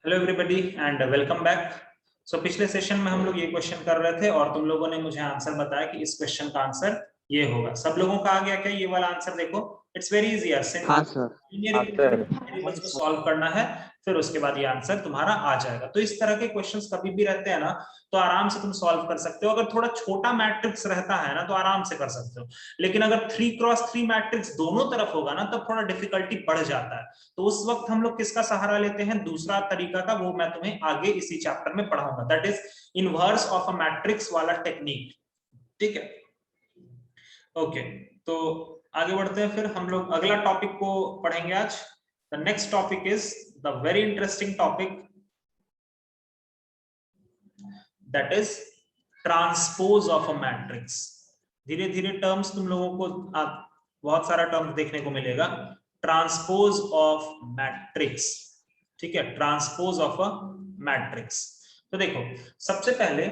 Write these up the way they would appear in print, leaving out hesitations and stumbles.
Hello everybody and welcome back. So पिछले session में हम लोग ये क्वेश्चन कर रहे थे और तुम लोगों ने मुझे आंसर बताया कि इस क्वेश्चन का आंसर ये होगा। सब लोगों का आ गया क्या ये वाला आंसर? देखो इट्स वेरी इजी यार, हाँ सर। वेरिएबल्स को सॉल्व करना है, फिर उसके बाद ये आंसर तुम्हारा आ जाएगा। तो इस तरह के क्वेश्चंस कभी भी रहते हैं ना तो आराम से तुम सॉल्व कर सकते हो। अगर थोड़ा छोटा मैट्रिक्स रहता है ना तो आराम से कर सकते हो, लेकिन अगर 3x3 मैट्रिक्स दोनों तरफ होगा ना तब थोड़ा डिफिकल्टी बढ़ जाता है। तो उस वक्त हम लोग किसका सहारा लेते हैं? दूसरा तरीका का, वो मैं तुम्हें आगे इसी चैप्टर में पढ़ाऊंगा, that is inverse of a matrix वाला टेक्निक। ठीक है, ओके। तो आगे बढ़ते हैं, फिर हम लोग अगला टॉपिक को पढ़ेंगे आज। The next topic is the very interesting topic, that is transpose of a matrix. धीरे धीरे टर्म्स तुम लोगों को बहुत सारा टर्म्स देखने को मिलेगा। ट्रांसपोज ऑफ मैट्रिक्स, ठीक है, ट्रांसपोज ऑफ अ मैट्रिक्स। तो देखो सबसे पहले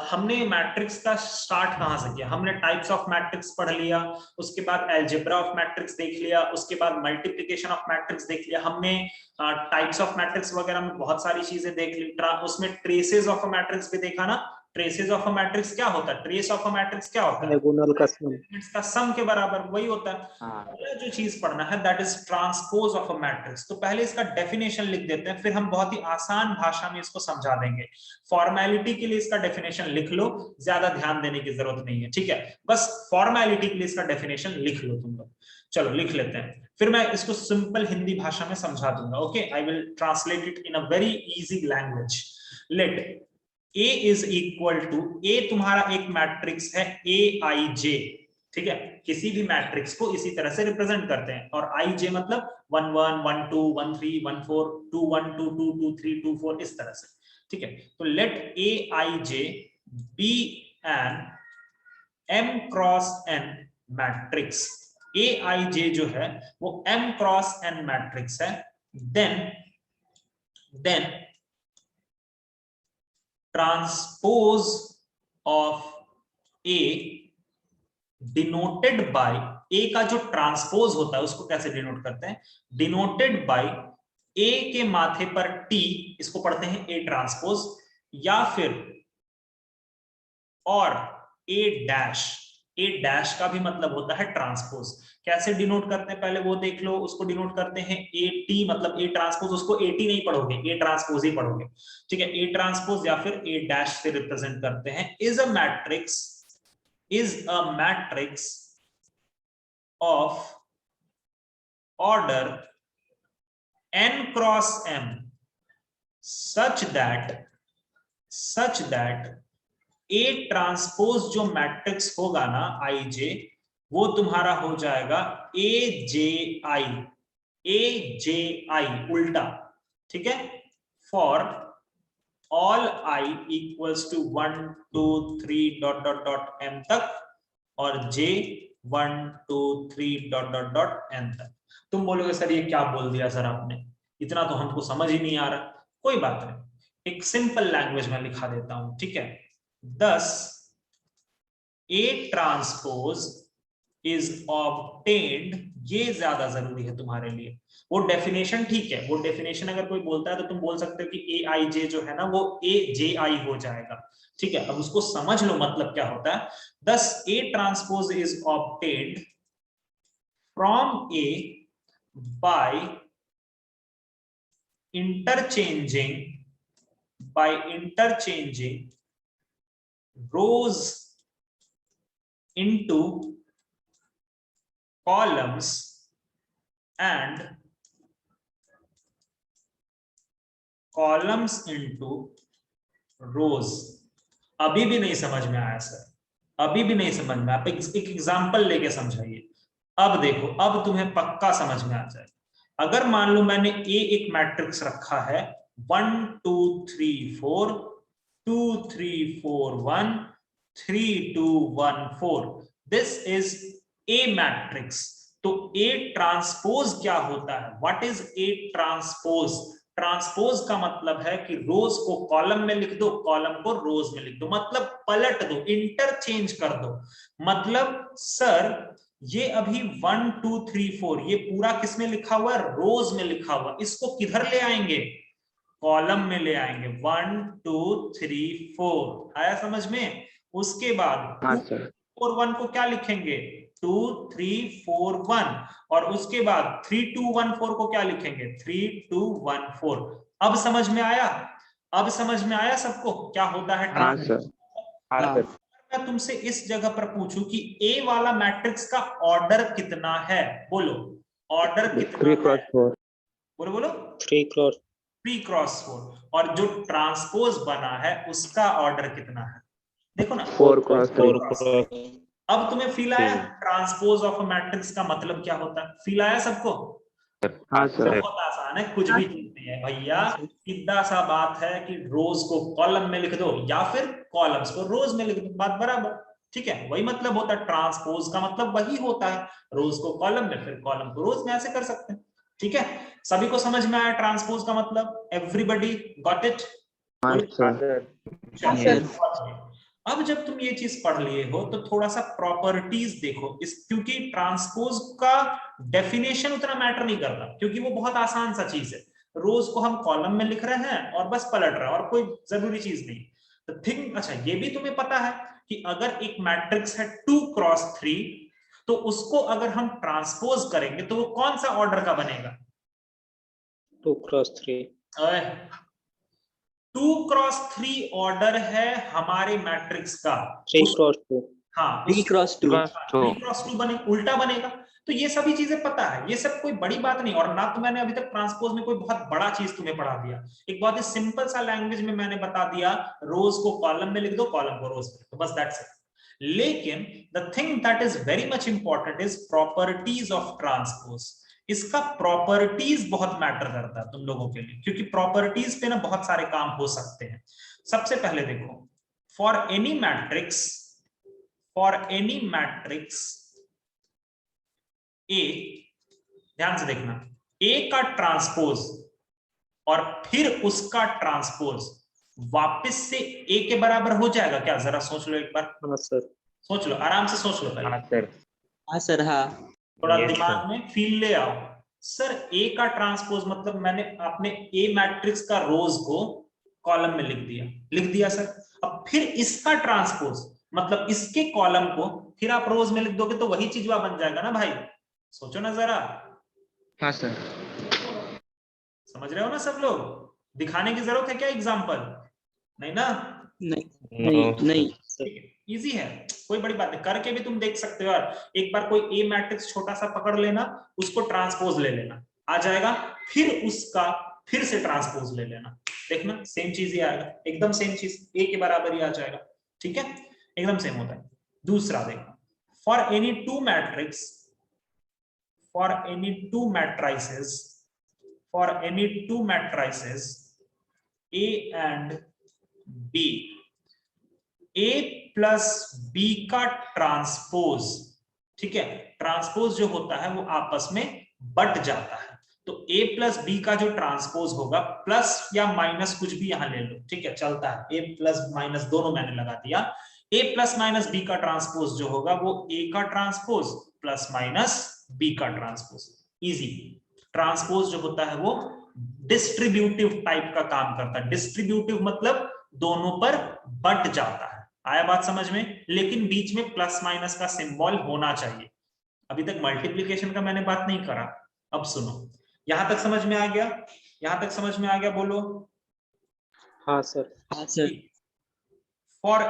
हमने मैट्रिक्स का स्टार्ट कहां से किया? हमने टाइप्स ऑफ मैट्रिक्स पढ़ लिया, उसके बाद अलजेब्रा ऑफ मैट्रिक्स देख लिया, उसके बाद मल्टीप्लिकेशन ऑफ मैट्रिक्स देख लिया हमने, टाइप्स ऑफ मैट्रिक्स वगैरह में बहुत सारी चीजें देख ली। उसमें ट्रेसेस ऑफ अ मैट्रिक्स भी देखा ना। ट्रेसेस ऑफ अ मैट्रिक्स क्या होता है? ट्रेस ऑफ अ मैट्रिक्स क्या होता है? डायगोनल का सम। एलिमेंट्स का सम के बराबर, वही होता है। हाँ। पहला जो चीज पढ़ना है that is transpose of a matrix. तो पहले इसका डेफिनेशन लिख देते हैं, फिर हम बहुत ही आसान भाषा में इसको समझा देंगे। फॉर्मेलिटी के लिए इसका डेफिनेशन लिख लो, ज्यादा ध्यान देने की जरूरत नहीं है, ठीक है? बस फॉर्मेलिटी के लिए इसका डेफिनेशन लिख लो तुम लोग। चलो लिख लेते हैं, फिर मैं इसको सिंपल हिंदी भाषा में समझा दूंगा। Okay, I will translate it in a very easy language. Let A is equal to, A तुम्हारा एक मैट्रिक्स है Aij, ठीक है? किसी भी मैट्रिक्स को इसी तरह से रिप्रेजेंट करते हैं, और Ij मतलब 1 1 1 2 1 3 1 4 2 1 2 2 2 3 2 4, इस तरह से, ठीक है? तो let Aij be an m cross n matrix. Aij जो है वो m क्रॉस n मैट्रिक्स है। Then transpose of A denoted by, A का जो ट्रांसपोज होता है उसको कैसे डिनोट करते हैं? डिनोटेड बाय A के माथे पर T, इसको पढ़ते हैं A ट्रांसपोज, या फिर और A डैश। A डैश का भी मतलब होता है ट्रांसपोज। कैसे डिनोट करते हैं पहले वो देख लो। उसको डिनोट करते हैं AT, मतलब A ट्रांसपोज, उसको AT नहीं पढ़ोगे, A ट्रांसपोज ही पढ़ोगे, ठीक है? A ट्रांसपोज या फिर A डैश से रिप्रेजेंट करते हैं। Is a matrix of order n cross m such that A transpose जो मैट्रिक्स होगा ना Ij, वो तुम्हारा हो जाएगा AJI उल्टा, ठीक है? For all I equals to 1 2 3 dot dot dot m तक, और J 1 2 3 dot dot dot n तक। तुम बोलोगे सर ये क्या बोल दिया सर आपने, इतना तो हमको समझ ही नहीं आ रहा। कोई बात नहीं, एक सिंपल लैंग्वेज में लिखा देता हूं, ठीक है? Thus, A transpose is obtained, ये ज्यादा जरूरी है तुम्हारे लिए। वो डेफिनेशन ठीक है, वो डेफिनेशन अगर कोई बोलता है तो तुम बोल सकते हो कि Aij जो है ना वो AJI हो जाएगा, ठीक है? अब उसको समझ लो मतलब क्या होता है। Thus, A transpose is obtained from A by interchanging rows into columns and columns into rows। अभी भी नहीं समझ में आया सर? अभी भी नहीं समझ में? आप एक एग्जांपल लेके समझाइए। अब देखो, अब तुम्हें पक्का समझ में आ जाए। अगर मान लो मैंने A एक मैट्रिक्स रखा है 1 2 3 4 2 3 4 1 3 2 1 4, दिस इज A मैट्रिक्स। तो A ट्रांसपोज क्या होता है? What is A transpose? Transpose का मतलब है कि रोज को कॉलम में लिख दो, कॉलम को रोज में लिख दो, मतलब पलट दो, इंटरचेंज कर दो। मतलब सर ये अभी 1 2 3 4 ये पूरा किस में लिखा हुआ है? रोज में लिखा हुआ। इसको किधर ले आएंगे? कॉलम में ले आएंगे 1 2 3 4, आया समझ में। उसके बाद 2 4 1 को क्या लिखेंगे 2 3 4 1, और उसके बाद 3 2 1 4 को क्या लिखेंगे 3 2 1 4। अब समझ में आया, अब समझ में आया सबको क्या होता है ट्रांसपोज। मैं तुमसे इस जगह पर पूछूं कि ए वाला मैट्रिक्स का ऑर्डर कितना है, बोलो ऑर्डर कितना है, बोलो बोलो 3 क्रॉस 4, और जो ट्रांसपोज बना है उसका ऑर्डर कितना है, देखो ना 4 क्रॉस 3। अब तुम्हें फील आया ट्रांसपोज ऑफ अ मैट्रिक्स का मतलब क्या होता है, फील आया सबको। हाँ सर। बहुत आसान है, कुछ भी चीज नहीं है भैया, सीधा सा बात है कि रोज को कॉलम में लिख दो या फिर कॉलम्स को रोज में लिख दो, बात बराबर। ठीक है, वही मतलब होता है ट्रांसपोज का मतलब वही होता है, रोज को कॉलम में फिर कॉलम को रोज में, ऐसे कर सकते हैं। ठीक है, सभी को समझ में आया ट्रांसपोज का मतलब, एवरीबॉडी गॉट इट। अब जब तुम ये चीज पढ़ लिए हो तो थोड़ा सा प्रॉपर्टीज देखो इस, क्योंकि ट्रांसपोज का डेफिनेशन उतना मैटर नहीं करता, क्योंकि वो बहुत आसान सा चीज है, रोज को हम कॉलम में लिख रहे हैं और बस पलट रहे हैं, और कोई जरूरी चीज नहीं। तो थिंक, अच्छा ये भी तुम्हें पता है कि अगर एक मैट्रिक्स है 2 क्रॉस 3, तो उसको अगर हम ट्रांसपोज करेंगे तो वो कौन सा ऑर्डर का बनेगा 2 क्रॉस 3। 2 क्रॉस 3 ऑर्डर है हमारे मैट्रिक्स का, 3 क्रॉस 2। हाँ 3 क्रॉस 2 बने, उल्टा बनेगा। तो ये सभी चीजें पता है, ये सब कोई बड़ी बात नहीं, और ना तो मैंने अभी तक ट्रांसपोज में कोई बहुत बड़ा चीज तुम्हें पढ़ा दिया, एक बहुत ही सिंपल सा लैंग्वेज में मैंने बता दिया, रोज को कॉलम में लिख दो कॉलम को रोज में, तो बस दैट्स इट। लेकिन the thing that is very much important is properties of transpose. इसका प्रॉपर्टीज बहुत मैटर करता है तुम लोगों के लिए, क्योंकि प्रॉपर्टीज पे ना बहुत सारे काम हो सकते हैं। सबसे पहले देखो, for any matrix, for any matrix A, ध्यान से देखना, ए का ट्रांसपोज और फिर उसका ट्रांसपोज वापस से ए के बराबर हो जाएगा क्या, जरा सोच लो एक बार। हाँ सर। सोच लो, आराम से सोच लो पहले। हाँ सर। हाँ थोड़ा दिमाग में फील ले आओ। सर ए का ट्रांसपोज मतलब मैंने आपने ए मैट्रिक्स का रोज को कॉलम में लिख दिया सर। अब फिर इसका ट्रांसपोज मतलब इसके कॉलम को फिर आप रोज में लिख दोगे तो वही चीज बन जाएगा ना भाई, सोचो ना जरा। हाँ सर। समझ रहे हो ना सब लोग, दिखाने की जरूरत है क्या एग्जांपल, नहीं ना। नहीं इजी है, कोई बड़ी बात नहीं, करके भी तुम देख सकते हो यार। एक बार कोई ए मैट्रिक्स छोटा सा पकड़ लेना, उसको ट्रांसपोज ले लेना, आ जाएगा, फिर उसका फिर से ट्रांसपोज ले लेना, देखना सेम चीज ही आएगा, एकदम सेम चीज, ए के बराबर ही आ जाएगा। ठीक है, एकदम सेम होता है। दूसरा देखो, for any two matrix, for any two matrices, for any two matrices A and B, A plus B का ट्रांसपोज, ठीक है, ट्रांसपोज जो होता है वो आपस में बट जाता है, तो A प्लस B का जो ट्रांसपोज होगा, प्लस या माइनस कुछ भी यहां ले लो, ठीक है चलता है, A प्लस माइनस दोनों मैंने लगा दिया, A प्लस माइनस B का ट्रांसपोज जो होगा वो A का ट्रांसपोज प्लस माइनस B का ट्रांसपोज। इजी, ट्रांसपोज जो होता है वो डिस्ट्रीब्यूटिव टाइप का काम करता है, डिस्ट्रीब्यूटिव मतलब दोनों पर बट जाता है, आया बात समझ में, लेकिन बीच में प्लस माइनस का सिंबल होना चाहिए। अभी तक मल्टीप्लिकेशन का मैंने बात नहीं करा, अब सुनो, यहां तक समझ में आ गया, यहां तक समझ में आ गया, बोलो हाँ सर। हाँ sir. For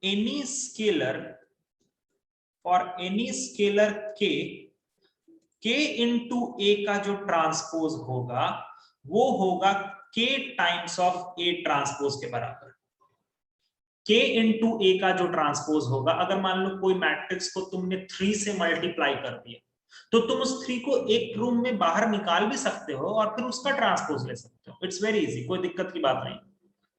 any scalar, for any scalar के इंटू ए का जो ट्रांसपोज होगा वो होगा k times of A transpose के बराबर। k इंटू ए का जो ट्रांसपोज होगा, अगर मान लो कोई मैट्रिक्स को तुमने 3 से मल्टीप्लाई कर दिया, तो तुम उस 3 को एक रूम में बाहर निकाल भी सकते हो और फिर उसका ट्रांसपोज ले सकते हो, इट्स वेरी इजी, कोई दिक्कत की बात नहीं।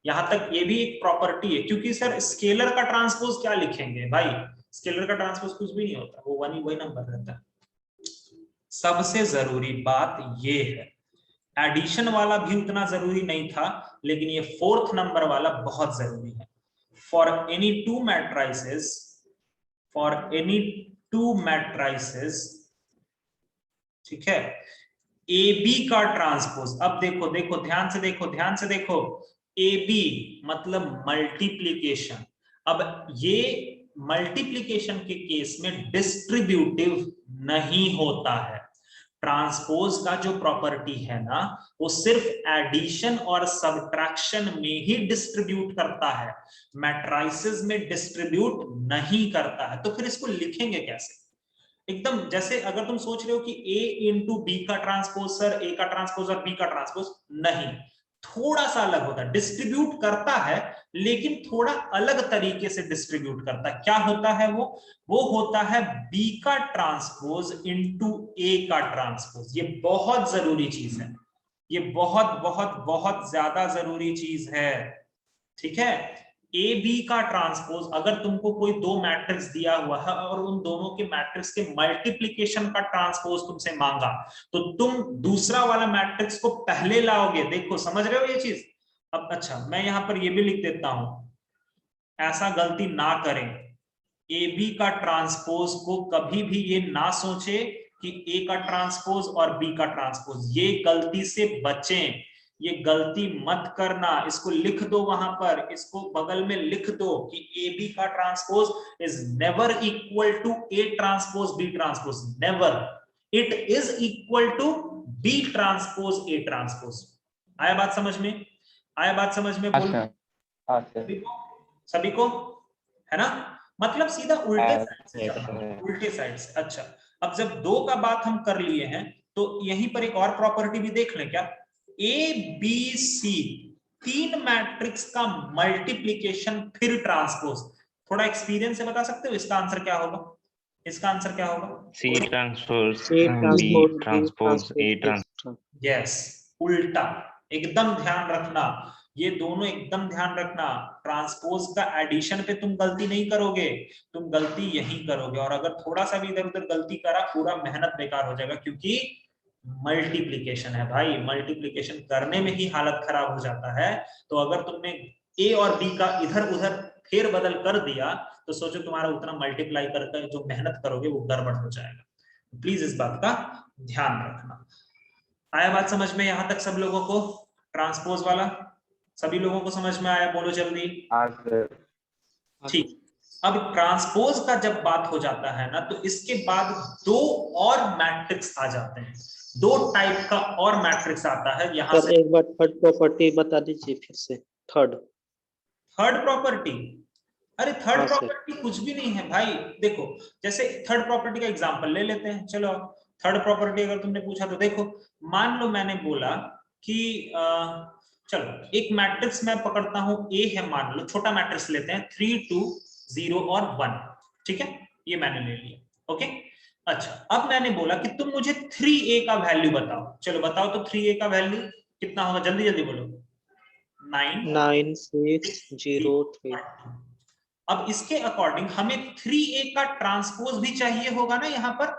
यहां तक ये भी एक प्रॉपर्टी है, क्योंकि सर स्केलर का ट्रांसपोज क्या लिखेंगे भाई, स्केलर का ट्रांसपोज कुछ भी नहीं होता, वो वही नंबर रहता है। सबसे जरूरी बात ये है, एडिशन वाला भी उतना जरूरी नहीं था, लेकिन ये 4th नंबर वाला बहुत जरूरी है। For any two matrices, for any two matrices, ठीक है, ए बी का ट्रांसपोज, अब देखो देखो ध्यान से देखो, ध्यान से देखो, ए बी मतलब मल्टीप्लीकेशन। अब ये मल्टीप्लीकेशन के केस में डिस्ट्रीब्यूटिव नहीं होता है। ट्रांसपोज का जो प्रॉपर्टी है ना, वो सिर्फ एडिशन और सबट्रैक्शन में ही डिस्ट्रीब्यूट करता है, मैट्राइसेस में डिस्ट्रीब्यूट नहीं करता है। तो फिर इसको लिखेंगे कैसे? एकदम जैसे अगर तुम सोच रहे हो कि ए इंटू बी का ट्रांसपोज, सर ए का ट्रांसपोज और बी का ट्रांसपोज, नहीं, थोड़ा सा अलग होता है। डिस्ट्रीब्यूट करता है लेकिन थोड़ा अलग तरीके से डिस्ट्रीब्यूट करता है। क्या होता है वो होता है बी का ट्रांसपोज इंटू ए का ट्रांसपोज। ये बहुत जरूरी चीज है, ये बहुत बहुत बहुत ज्यादा जरूरी चीज है, ठीक है। ए बी का ट्रांसपोज, अगर तुमको कोई दो मैट्रिक्स दिया हुआ है और उन दोनों के मैट्रिक्स के मल्टीप्लीकेशन का ट्रांसपोज तुमसे मांगा, तो तुम दूसरा वाला मैट्रिक्स को पहले लाओगे। देखो समझ रहे हो ये चीज? अब अच्छा, मैं यहां पर ये भी लिख देता हूं, ऐसा गलती ना करें। ए बी का ट्रांसपोज को कभी भी ये ना सोचे कि ए का ट्रांसपोज और बी का ट्रांसपोज, ये गलती से बचें, ये गलती मत करना। इसको लिख दो वहां पर, इसको बगल में लिख दो कि ए बी का transpose is never equal to A transpose B transpose, never, it is equal to B transpose A transpose. आया बात समझ में? आया बात समझ में? बोलो सभी को, है ना? मतलब सीधा उल्टे साइड से चलना, उल्टे साइड से। अच्छा, अब जब दो का बात हम कर लिए हैं, तो यहीं पर एक और प्रॉपर्टी भी देख लें क्या? ए बी सी तीन मैट्रिक्स का मल्टीप्लीकेशन फिर ट्रांसपोज, थोड़ा एक्सपीरियंस से बता सकते हो इसका आंसर क्या होगा? इसका आंसर क्या होगा? C transpose B B transpose A transpose. Yes, उल्टा। एकदम ध्यान रखना, ये दोनों एकदम ध्यान रखना। ट्रांसपोज का एडिशन पे तुम गलती नहीं करोगे, तुम गलती यही करोगे। और अगर थोड़ा सा भी इधर उधर गलती करा, पूरा मेहनत बेकार हो जाएगा, क्योंकि मल्टीप्लीकेशन है भाई, मल्टीप्लीकेशन करने में ही हालत खराब हो जाता है। तो अगर तुमने ए और बी का इधर उधर फेर बदल कर दिया, तो सोचो तुम्हारा उतना मल्टीप्लाई करके जो मेहनत करोगे वो गड़बड़ हो जाएगा। प्लीज इस बात का ध्यान रखना। आया बात समझ में यहां तक सब लोगों को? ट्रांसपोज वाला सभी लोगों को समझ में आया? बोलो जल्दी। ठीक। अब ट्रांसपोज का जब बात हो जाता है ना, तो इसके बाद दो और मैट्रिक्स आ जाते हैं, दो टाइप का और मैट्रिक्स आता है यहां से। एक बार थर्ड प्रॉपर्टी बता दीजिए फिर से। थर्ड प्रॉपर्टी, अरे थर्ड हाँ, प्रॉपर्टी कुछ भी नहीं है भाई। देखो, जैसे थर्ड प्रॉपर्टी का एग्जांपल ले लेते हैं। चलो, थर्ड प्रॉपर्टी अगर तुमने पूछा तो देखो, मान लो मैंने बोला कि चलो एक मैट्रिक्स मैं पकड़ता हूं, ए है मान लो, छोटा मैट्रिक्स लेते हैं, 3 2 0 और 1, ठीक है, ये मैंने ले लिया। ओके, अच्छा, अब मैंने बोला कि तुम मुझे 3a का वैल्यू बताओ। चलो बताओ तो 3a का वैल्यू कितना होगा? जल्दी जल्दी बोलो। 9 6 0 3। अब इसके अकॉर्डिंग हमें 3a का ट्रांसपोज भी चाहिए होगा ना यहाँ पर।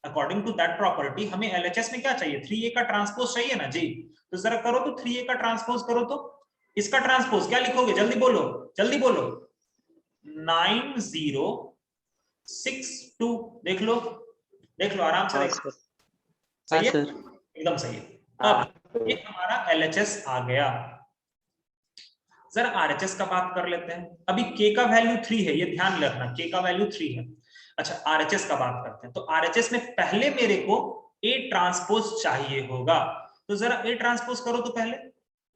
अकॉर्डिंग टू दैट प्रॉपर्टी हमें LHS में क्या चाहिए? 3a का ट्रांसपोज चाहिए ना जी। तो जरा करो तो 3a का ट्रांसपोज करो तो। इसका ट्रांसपोज क्या लिखोगे? जल्दी बोलो, जल्दी बोलो। 9 0 6 2, देख लो, देख लो आराम से, देख लो। सही है, एकदम सही है। अब ये हमारा LHS आ गया। जरा RHS का बात कर लेते हैं। अभी k का वैल्यू 3 है, ये ध्यान रखना, k का वैल्यू 3 है। अच्छा, RHS का बात करते हैं। तो RHS में पहले मेरे को A ट्रांसपोज चाहिए होगा। तो जरा A ट्रांसपोज करो तो,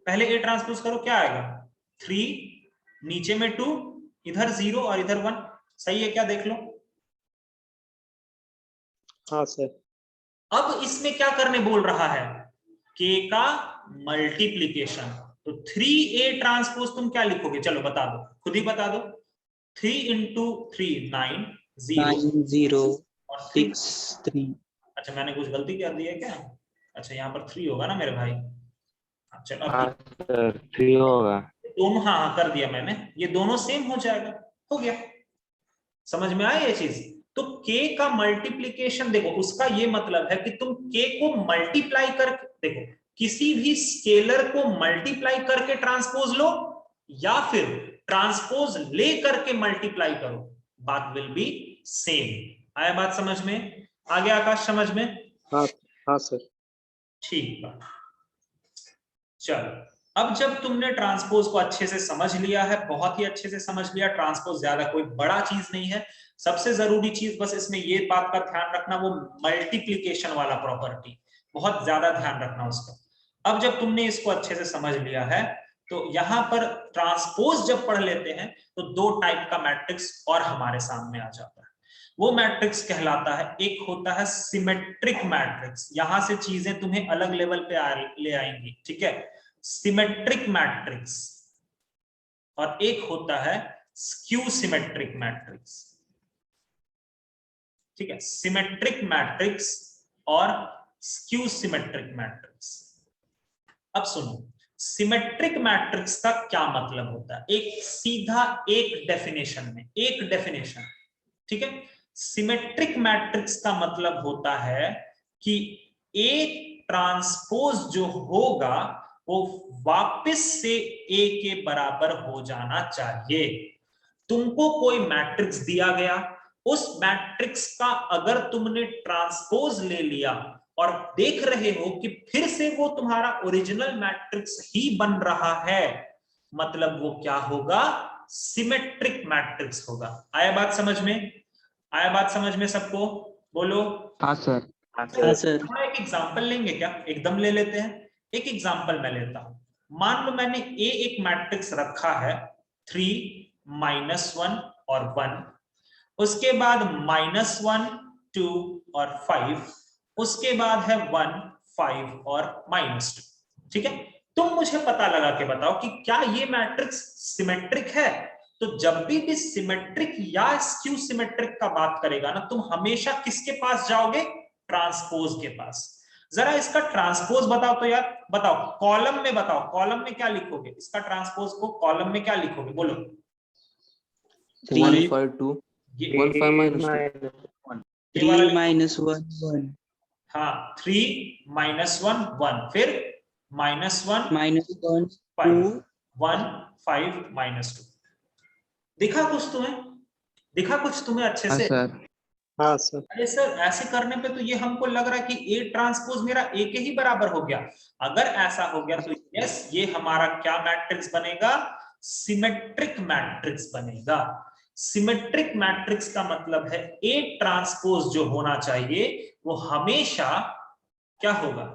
पहले A ट्रांसपोज करो, क्या आएगा? 3, नीचे में 2, इधर 0 और इधर 1। सही है क्या? देख लो। हाँ सर। अब इसमें क्या करने बोल रहा है? k का मल्टीप्लीकेशन। तो 3a ट्रांसपोज तुम क्या लिखोगे? चलो बता दो, खुद ही बता दो। 3 इंटू 3 9 0 और 6 3। अच्छा, मैंने कुछ गलती कर दी है क्या? अच्छा, यहाँ पर 3 होगा ना मेरे भाई। अच्छा, अब 3 होगा दोनों, हाँ कर दिया मैंने, ये दोनों सेम हो जाएगा, हो गया। समझ में आया ये चीज? तो k का मल्टीप्लीकेशन देखो, उसका ये मतलब है कि तुम k को मल्टीप्लाई करके देखो, किसी भी स्केलर को मल्टीप्लाई करके ट्रांसपोज लो या फिर ट्रांसपोज ले करके मल्टीप्लाई करो, बात विल बी सेम। आया बात समझ में? आ गया आकाश समझ में? हाँ हाँ सर। ठीक बात। चलो, अब जब तुमने ट्रांसपोज को अच्छे से समझ लिया है, बहुत ही अच्छे से समझ लिया, ट्रांसपोज ज्यादा कोई बड़ा चीज नहीं है। सबसे जरूरी चीज बस इसमें ये बात का ध्यान रखना, वो मल्टीप्लीकेशन वाला प्रॉपर्टी, बहुत ज्यादा ध्यान रखना उसका। अब जब तुमने इसको अच्छे से समझ लिया है, तो यहां पर ट्रांसपोज जब पढ़ लेते हैं तो दो टाइप का मैट्रिक्स और हमारे सामने आ जाता है। वो मैट्रिक्स कहलाता है, एक होता है सिमेट्रिक मैट्रिक्स, यहां से चीजें तुम्हें अलग लेवल पे ले आएंगी, ठीक है, सिमेट्रिक मैट्रिक्स, और एक होता है स्क्यू सिमेट्रिक मैट्रिक्स, ठीक है, सिमेट्रिक मैट्रिक्स और स्क्यू सिमेट्रिक मैट्रिक्स। अब सुनो, सिमेट्रिक मैट्रिक्स का क्या मतलब होता है, एक सीधा एक डेफिनेशन में, एक डेफिनेशन, ठीक है। सिमेट्रिक मैट्रिक्स का मतलब होता है कि एक ट्रांसपोज जो होगा वो वापस से ए के बराबर हो जाना चाहिए। तुमको कोई मैट्रिक्स दिया गया, उस मैट्रिक्स का अगर तुमने ट्रांसपोज ले लिया और देख रहे हो कि फिर से वो तुम्हारा ओरिजिनल मैट्रिक्स ही बन रहा है, मतलब वो क्या होगा, सिमेट्रिक मैट्रिक्स होगा। आया बात समझ में? आया बात समझ में सबको? बोलो। हाँ सर। हाँ सर। थोड़ा एक एग्जांपल लेंगे क्या? एकदम ले लेते हैं, एक एग्जांपल मैं लेता हूं। मान लो मैंने ए एक मैट्रिक्स रखा है 3, -1 और 1, उसके बाद -1, 2 और 5, उसके बाद है 1, 5 और -2, ठीक है। तुम मुझे पता लगा के बताओ कि क्या ये मैट्रिक्स सिमेट्रिक है? तो जब भी सिमेट्रिक या स्क्यू सिमेट्रिक का बात करेगा ना, तुम हमेशा किसके पास जाओगे? ट्रांसपोज के पास। जरा इसका ट्रांसपोज बताओ तो यार, बताओ कॉलम में, बताओ कॉलम में क्या लिखोगे? इसका ट्रांसपोज को कॉलम में क्या लिखोगे? बोलो। 1 5 2 1 5 -2 3 -1 1 हाँ, 3 -1 1, फिर -1 -1 5 2 1 5 -2। दिखा कुछ तुम्हें? दिखा कुछ तुम्हें अच्छे हाँ से? सर। हाँ सर। अरे सर, ऐसे करने पे तो ये हमको लग रहा है कि ए ट्रांसपोज मेरा ए के ही बराबर हो गया। अगर ऐसा हो गया तो यस, ये हमारा क्या मैट्रिक्स बनेगा? सिमेट्रिक मैट्रिक्स बनेगा। सिमेट्रिक मैट्रिक्स का मतलब है ए ट्रांसपोज जो होना चाहिए वो हमेशा क्या होगा?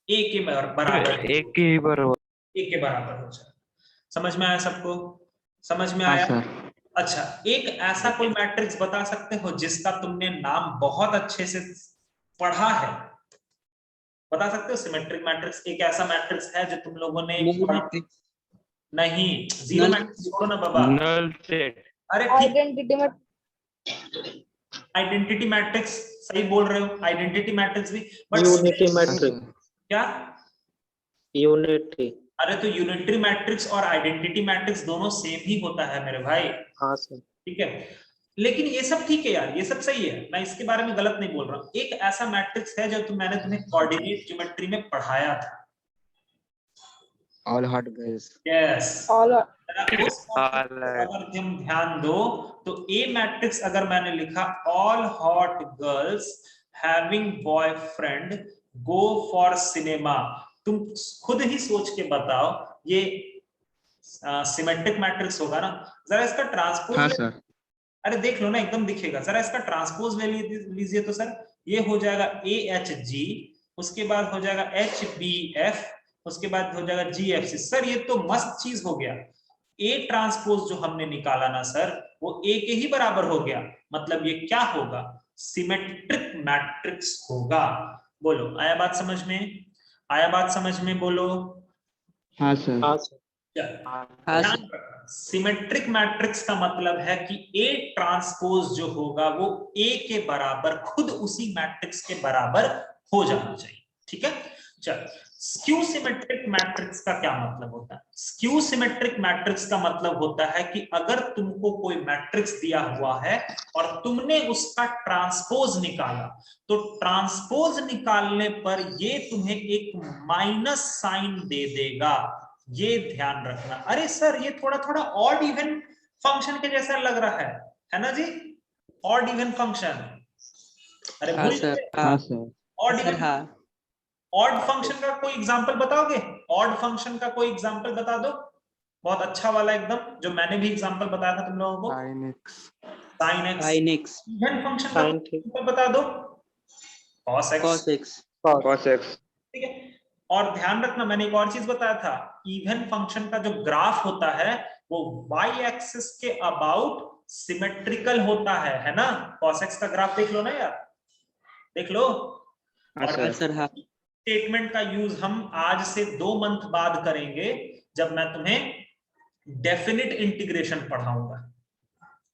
ए के बराबर, एक के ही बराबर। ए के बराबर हो जाए। समझ में आया सबको? समझ में हाँ आया? सर। अच्छा, एक ऐसा कोई मैट्रिक्स बता सकते हो जिसका तुमने नाम बहुत अच्छे से पढ़ा है? बता सकते हो सिमेट्रिक मैट्रिक्स एक ऐसा मैट्रिक्स है जो तुम लोगों ने नहीं, जीरो मैट्रिक्स छोड़ो ना बाबा। Null set. अरे आइडेंटिटी में आइडेंटिटी मैट्रिक्स, सही बोल रहे हो, आइडेंटिटी मैट्रिक्स भी, बट यूनिटी मैट्रिक्स। क्या? यूनिटी। अरे तो यूनिटरी मैट्रिक्स और आइडेंटिटी मैट्रिक्स दोनों सेम ही होता है मेरे भाई, हाँ सर। ठीक है। लेकिन ये सब ठीक है यार, ये सब सही है, मैं इसके बारे में गलत नहीं बोल रहा हूँ। एक ऐसा मैट्रिक्स है जो मैंने तुम्हें कोऑर्डिनेट ज्योमेट्री में पढ़ाया था। All hot girls. Yes, all अगर तुम ध्यान दो तो ए मैट्रिक्स अगर मैंने लिखा all hot girls having boyfriend go for cinema, तुम खुद ही सोच के बताओ ये सिमेट्रिक मैट्रिक्स होगा ना? जरा इसका ट्रांसपोज हाँ सर। अरे देख लो ना, एकदम दिखेगा। जरा इसका ट्रांसपोज ले लीजिए तो सर, ये हो जाएगा AHG, उसके बाद हो जाएगा HBF, उसके बाद हो जाएगा GFC। सर ये तो मस्त चीज हो गया। ए ट्रांसपोज जो हमने निकाला ना सर, वो ए के ही बराबर हो गया, मतलब ये क्या होगा? सिमेट्रिक मैट्रिक्स होगा। बोलो, आया बात समझ में? आया बात समझ में? बोलो। हाँ सर। हाँ सर। सिमेट्रिक मैट्रिक्स का मतलब है कि ए ट्रांसपोज जो होगा वो ए के बराबर, खुद उसी मैट्रिक्स के बराबर हो जाना चाहिए, ठीक है। चल, स्क्यू सिमेट्रिक मैट्रिक्स का क्या मतलब होता है? स्क्यू सिमेट्रिक मैट्रिक्स का मतलब होता है कि अगर तुमको कोई मैट्रिक्स दिया हुआ है और तुमने उसका ट्रांसपोज निकाला, तो ट्रांसपोज निकालने पर ये तुम्हें एक माइनस साइन दे देगा, ये ध्यान रखना। अरे सर, ये थोड़ा थोड़ा ऑड इवन फंक्शन के जैसा लग रहा है ना जी? ऑड इवन फंक्शन, अरे हाँ भूल सर, गए? हाँ सर। ऑड सर हाँ। ऑड फंक्शन का कोई एग्जांपल बताओगे? ऑड फंक्शन का कोई एग्जांपल बता दो, बहुत अच्छा वाला एकदम, जो मैंने भी एग्जांपल बताया था तुम लोगों को। Sin x. sin x। sin x, even function का sin एग्जांपल बता दो। cos x। cos x, cos x, ठीक है। और ध्यान रखना, मैंने एक और चीज बताया था, इवन फंक्शन का जो ग्राफ होता है वो y एक्सिस के अबाउट सिमेट्रिकल होता है ना? cos x का ग्राफ देख लो ना यार, देख लो। हाँ और हाँ सर, सर हाँ। स्टेटमेंट का यूज हम आज से 2 मंथ बाद करेंगे, जब मैं तुम्हें डेफिनिट इंटीग्रेशन पढ़ाऊंगा।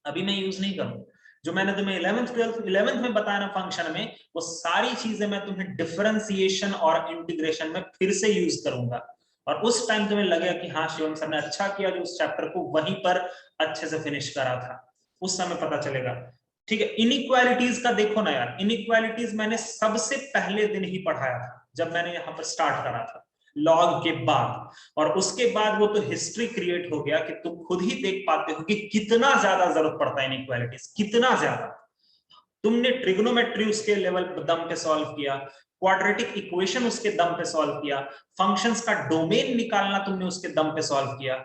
अभी मैं यूज नहीं करूंगा। जो मैंने तुम्हें 11th 12th 11th में बताया ना फंक्शन में, वो सारी चीजें मैं तुम्हें डिफरेंशिएशन और इंटीग्रेशन में फिर से यूज करूंगा। और उस टाइम तुम्हें लगेगा कि हाँ शिवम सर ने अच्छा किया जो उस चैप्टर को वहीं पर अच्छे से फिनिश करा था, उस समय पता चलेगा। ठीक है। इनइक्वालिटीज का देखो ना यार, इनइक्वालिटीज मैंने सबसे पहले दिन ही पढ़ाया था जब मैंने यहाँ पर स्टार्ट करा था, लॉग के बाद। और उसके बाद वो तो हिस्ट्री क्रिएट हो गया कि तुम खुद ही देख पाते हो कि कितना ज्यादा जरूरत पड़ता है इनइक्वालिटीज, कितना ज्यादा। तुमने ट्रिग्नोमेट्री उसके लेवल पर दम पे सॉल्व किया, क्वाड्रेटिक इक्वेशन उसके दम पे सॉल्व किया, फंक्शंस का डोमेन निकालना तुमने उसके दम पे सॉल्व किया।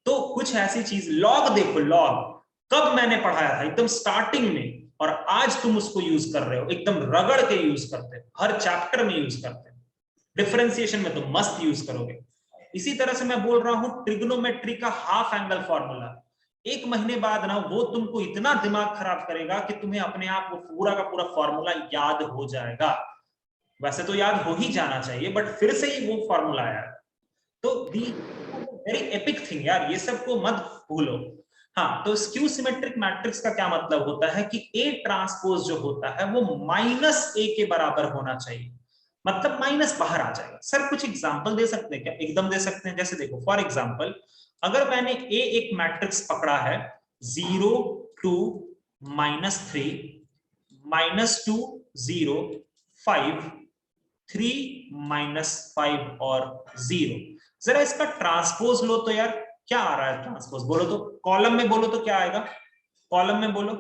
तो कुछ ऐसी चीज, लॉग देखो, लॉग कब मैंने पढ़ाया था, एकदम स्टार्टिंग में, और आज तुम उसको यूज कर रहे हो, एकदम रगड़ के यूज करते हो, हर चैप्टर में यूज करते हो। डिफरेंशिएशन में तुम मस्त यूज करोगे। इसी तरह से मैं बोल रहा हूं ट्रिग्नोमेट्री का हाफ एंगल फॉर्मूला, 1 महीने बाद ना वो तुमको इतना दिमाग खराब करेगा कि तुम्हें अपने आप वो पूरा का पूरा फॉर्मूला याद हो जाएगा। वैसे तो याद हो ही जाना चाहिए, बट फिर से ही वो फॉर्मूला आया। तो दी वेरी एपिक थिंग यार, ये सब को मत भूलो। हाँ, तो स्क्यू सिमेट्रिक मैट्रिक्स का क्या मतलब होता है कि A ट्रांसपोज जो होता है वो -A के बराबर होना चाहिए, मतलब माइनस बाहर आ जाएगा। सर कुछ एग्जांपल दे सकते हैं क्या? एकदम दे सकते हैं। जैसे देखो, फॉर एग्जांपल अगर मैंने A एक मैट्रिक्स पकड़ा है 0 2 -3 -2 0 5 3 -5 और 0, जरा इसका ट्रांसपोज लो तो यार, क्या आ रहा है ट्रांसपोज? बोलो तो, कॉलम में बोलो तो क्या आएगा, कॉलम में बोलो।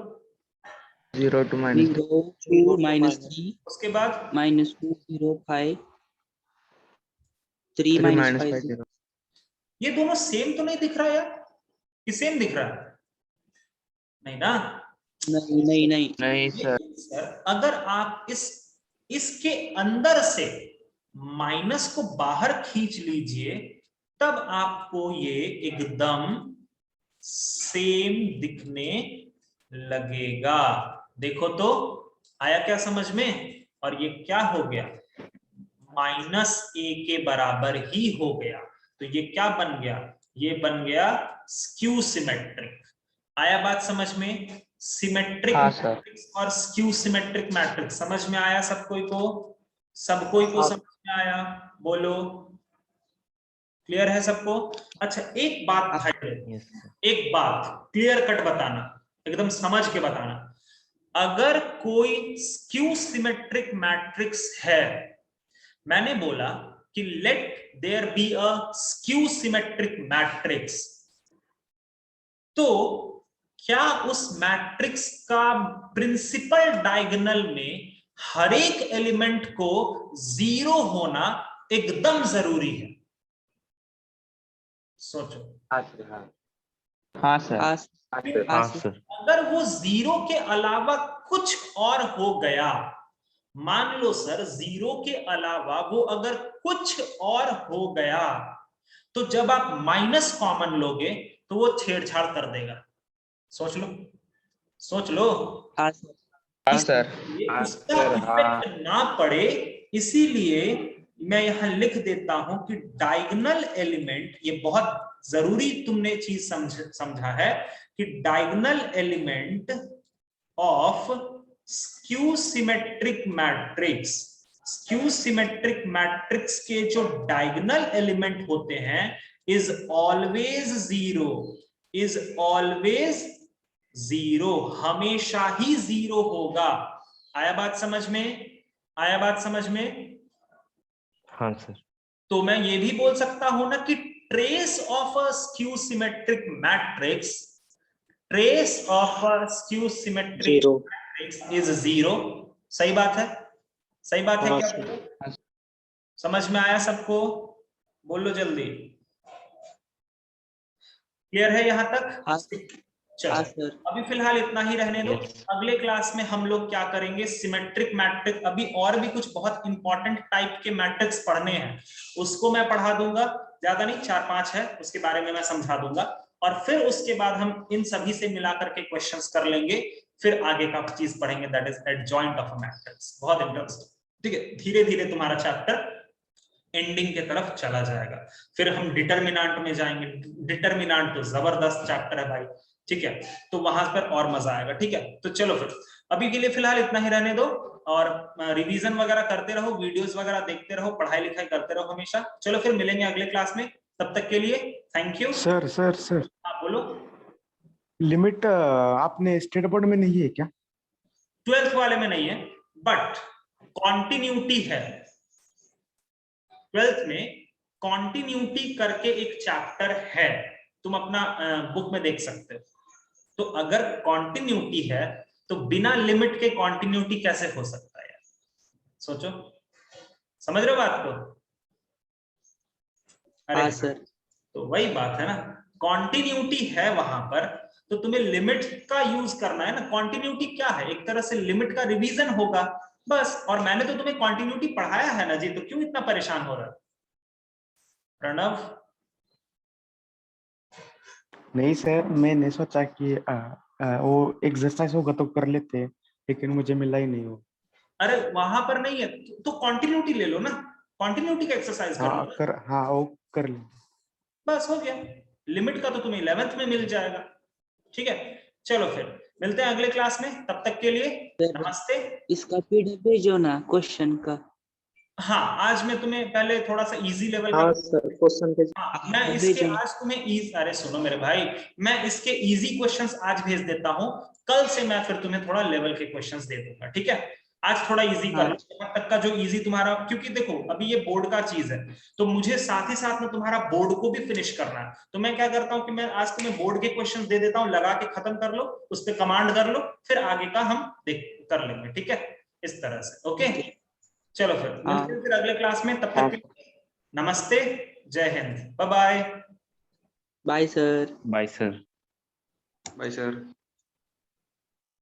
0 to -3. 0 2 -3 उसके बाद -2 0 5 3 3 -5 -5 0. 0. ये दोनों सेम तो नहीं दिख रहा यार, कि सेम दिख रहा है? नहीं ना? नहीं नहीं नहीं नहीं सर, लेकिन सर अगर आप इसके अंदर से माइनस को बाहर खींच लीजिए, तब आपको ये एकदम सेम दिखने लगेगा। देखो तो, आया क्या समझ में? और ये क्या हो गया, -A के बराबर ही हो गया। तो ये क्या बन गया? ये बन गया स्क्यू सिमेट्रिक। आया बात समझ में? सिमेट्रिक हाँ सर। मैट्रिक्स और स्क्यू सिमेट्रिक मैट्रिक्स समझ में आया सब कोई को? सब कोई को समझ में आया? बोलो, क्लियर है सबको? अच्छा एक बात था, yes sir. एक बात क्लियर कट बताना, एकदम समझ के बताना। अगर कोई स्क्यू सिमेट्रिक मैट्रिक्स है, मैंने बोला कि let there be a skew symmetric matrix, तो क्या उस मैट्रिक्स का प्रिंसिपल डायगोनल में हर एक एलिमेंट को 0 होना एकदम जरूरी है? सोचो। हाँ सर। हाँ सर हाँ सर, अगर वो 0 के अलावा कुछ और हो गया, मान लो सर 0 के अलावा वो अगर कुछ और हो गया, तो जब आप माइनस कॉमन लोगे तो वो छेड़छाड़ कर देगा। सोच लो, सोच लो। हाँ सर हाँ सर। उसका इफेक्ट ना पड़े, इसीलिए मैं यहां लिख देता हूं कि डायगोनल एलिमेंट, ये बहुत जरूरी तुमने चीज समझा है कि diagonal element of skew symmetric matrix, skew symmetric matrix के जो डायगोनल एलिमेंट होते हैं इज ऑलवेज 0, इज ऑलवेज 0, हमेशा ही 0 होगा। आया बात समझ में? आया बात समझ में? हाँ सर, तो मैं ये भी बोल सकता हूं ना कि trace of a skew symmetric matrix, trace of a skew symmetric matrix is 0। सही बात है, सही बात है हाँ, क्या? सर। समझ में आया सबको? बोलो जल्दी। क्लियर है यहाँ तक? हाँ चलो सर। अभी फिलहाल इतना ही रहने दो। Yes. अगले क्लास में हम लोग क्या करेंगे, सिमेट्रिक मैट्रिक्स, अभी और भी कुछ बहुत इंपॉर्टेंट टाइप के मैट्रिक्स पढ़ने हैं, उसको मैं पढ़ा दूंगा, ज्यादा नहीं 4-5 है, उसके बारे में मैं समझा दूंगा, और फिर उसके बाद हम इन सभी से मिलाकर के क्वेश्चंस कर लेंगे, फिर आगे का चीज पढ़ेंगे, that is adjoint of a matrix. बहुत इंटरेस्टिंग, ठीक है। धीरे धीरे तुम्हारा चैप्टर एंडिंग के तरफ चला जाएगा, फिर हम डिटर्मिनेंट में जाएंगे। डिटर्मिनेंट तो जबरदस्त चैप्टर है भाई, ठीक है, तो वहां पर और मजा आएगा, ठीक है। तो चलो फिर अभी के लिए फिलहाल इतना ही रहने दो, और रिवीजन वगैरह करते रहो, वीडियोस वगैरह देखते रहो, पढ़ाई लिखाई करते रहो हमेशा। चलो फिर मिलेंगे अगले क्लास में, तब तक के लिए thank you. Sir sir sir हाँ बोलो। लिमिट आपने स्टेट बोर्ड में नहीं है क्या? 12th वाले में नहीं है, बट कॉन्टिन्यूटी है। 12th में कॉन्टिन्यूटी करके एक चैप्टर है, तुम अपना बुक में देख सकते हो। तो अगर कॉन्टिन्यूटी है तो बिना लिमिट के कॉन्टिन्यूटी कैसे हो सकता है यार? सोचो, समझ रहे हो बात को? अरे हाँ सर। तो वही बात है ना, कॉन्टिन्यूटी है वहां पर, तो तुम्हें लिमिट का यूज करना है ना। कॉन्टिन्यूटी क्या है? एक तरह से लिमिट का रिवीजन होगा बस, और मैंने तो तुम्हें कॉन्टिन्यूटी पढ़ाया है ना जी, तो क्यों इतना परेशान हो रहा है प्रणव? नहीं सर, मैंने सोचा कि वो एक्सरसाइज होगा तो कर लेते, लेकिन मुझे मिला ही नहीं वो। अरे वहां पर नहीं है तो कॉन्टिन्यूटी ले लो ना, कॉन्टिन्यूटी का एक्सरसाइज कर लो ना। हाँ वो कर लेंगे। बस हो गया। लिमिट का तो तुम्हें 11th में मिल जाएगा, ठीक है। चलो फिर मिलते हैं अगले क्लास में, तब तक के लिए सर, नमस्ते। इसका पीडीएफ भेजो ना क्वेश्चन का। हाँ आज मैं तुम्हें पहले थोड़ा सा इजी लेवल का, हाँ सर, क्वेश्चन के हाँ मैं इसके भेजो। आज तुम्हें अरे सुनो मेरे भाई, मैं इसके इजी क्वेश्चंस आज भेज देता हूँ, कल से मैं फिर तुम्हें थोड़ा लेवल के क्वेश्चंस दे दूंगा, ठीक है। आज थोड़ा इजी कर लो, यहाँ तक का जो इजी तुम्हारा, क्योंकि देखो अभी ये बोर्ड का चीज है, तो मुझे साथ ही साथ में तुम्हारा बोर्ड को भी फिनिश करना है। तो मैं क्या करता हूँ कि मैं आज तुम्हें बोर्ड के क्वेश्चन दे देता हूँ, लगा के खत्म कर लो, उस पर कमांड कर लो, फिर आगे का हम कर लेंगे, ठीक है, इस तरह से। ओके चलो फिर मिलते हैं फिर अगले क्लास में, तब तक नमस्ते, जय Hind, bye bye. Bye sir. Bye, sir. Bye sir.